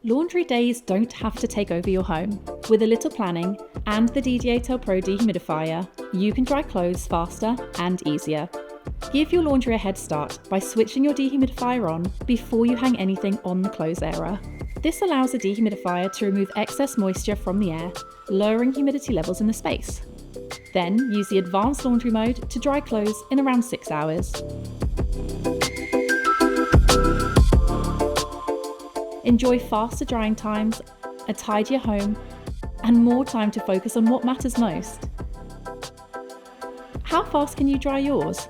Laundry days don't have to take over your home. With a little planning and the DDA Pro dehumidifier, you can dry clothes faster and easier. Give your laundry a head start by switching your dehumidifier on before you hang anything on the clothes airer. This allows the dehumidifier to remove excess moisture from the air, lowering humidity levels in the space. Then use the advanced laundry mode to dry clothes in around 6 hours. Enjoy faster drying times, a tidier home, and more time to focus on what matters most. How fast can you dry yours?